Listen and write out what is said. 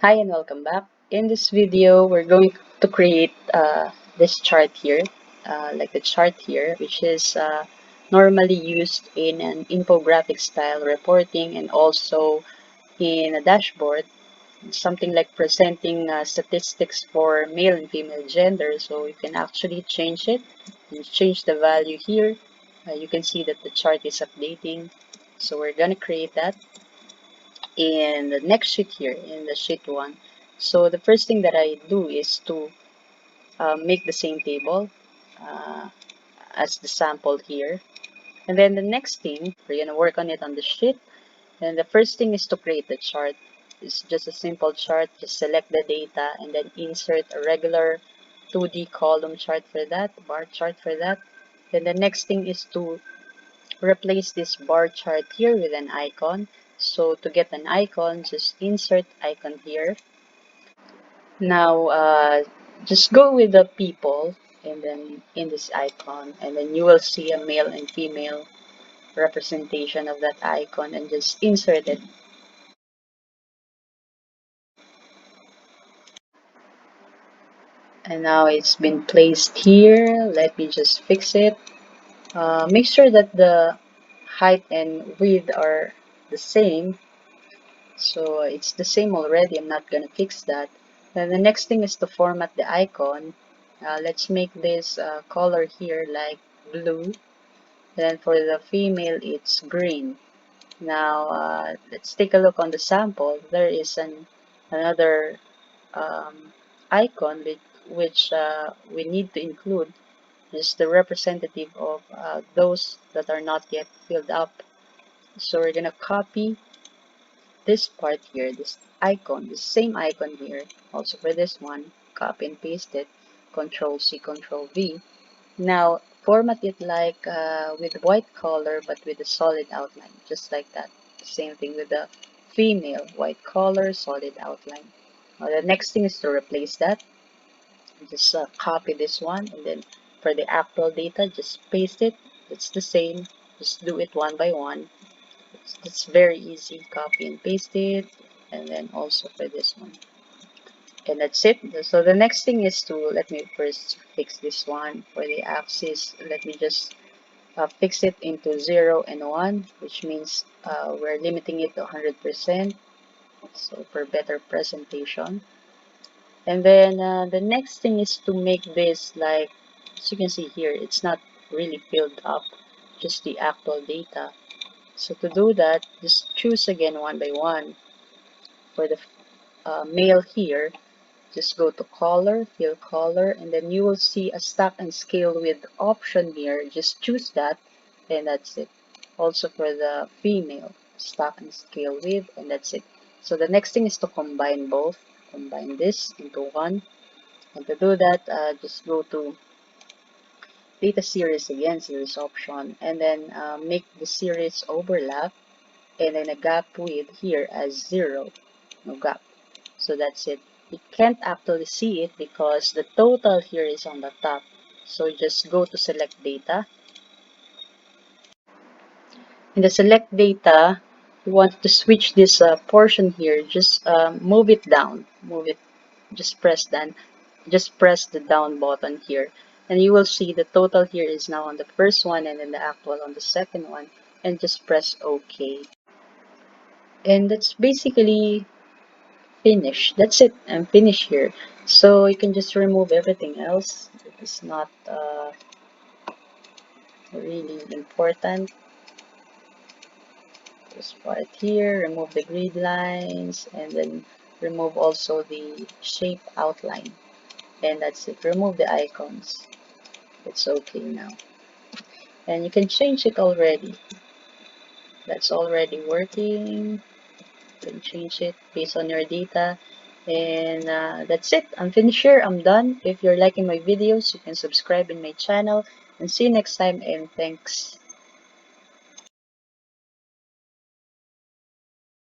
Hi and welcome back. In this video, we're going to create this chart here, like the chart here, which is normally used in an infographic style reporting and also in a dashboard, something like presenting statistics for male and female gender. So you can actually change it and change the value here. You can see that the chart is updating. So we're going to create that in the next sheet here in the sheet 1. So the first thing that I do is to make the same table uh, as the sample here, and then the next thing we're going to work on it on the sheet. And the first thing is to create the chart. It's just a simple chart. Just select the data and then insert a regular 2D column chart for that, bar chart for that. Then the next thing is to replace this bar chart here with an icon. So to get an icon, just insert icon here. Now, just go with the people and then in this icon, and then you will see a male and female representation of that icon and just insert it. And now it's been placed here. Let me just fix it. Make sure that the height and width are the same. So it's the same already. I'm not going to fix that. Then the next thing is to format the icon. Let's make this color here like blue. Then for the female, it's green. Now, let's take a look on the sample. There is another icon which we need to include. Is the representative of those that are not yet filled up. So we're going to copy this part here, this icon, the same icon here, also for this one, copy and paste it, Control C, Control V. Now, format it like with white color but with a solid outline, just like that. Same thing with the female, white color, solid outline. Now, the next thing is to replace that. Just copy this one, and then for the actual data, just paste it. It's the same. Just do it one by one. It's very easy. Copy and paste it, and then also for this one. And that's it. So the next thing is to, let me first fix this one for the axis. Let me just fix it into 0 and 1, which means we're limiting it to 100%. So for better presentation. And then the next thing is to make this like, as you can see here, it's not really filled up, just the actual data. So to do that, just choose again one by one. For the male here, just go to color, fill color, and then you will see a stack and scale with option here. Just choose that, and that's it. Also for the female, stack and scale with, and that's it. So the next thing is to combine both. Combine this into one. And to do that, just go to data series again, series option, and then make the series overlap, and then a gap width here as 0, no gap. So that's it. You can't actually see it because the total here is on the top. So just go to select data. In the select data, you want to switch this portion here. Just move it down. Move it. Just press down. Just press the down button here. And you will see the total here is now on the first one and then the actual on the second one. And just press OK. And that's basically finish. That's it. I'm finished here. So you can just remove everything else. It is not really important. This part here, remove the grid lines, and then remove also the shape outline. And that's it. Remove the icons. It's okay now. And you can change it already. That's already working. You can change it based on your data. And that's it. I'm finished here. I'm done. If you're liking my videos, you can subscribe in my channel. And see you next time. And thanks.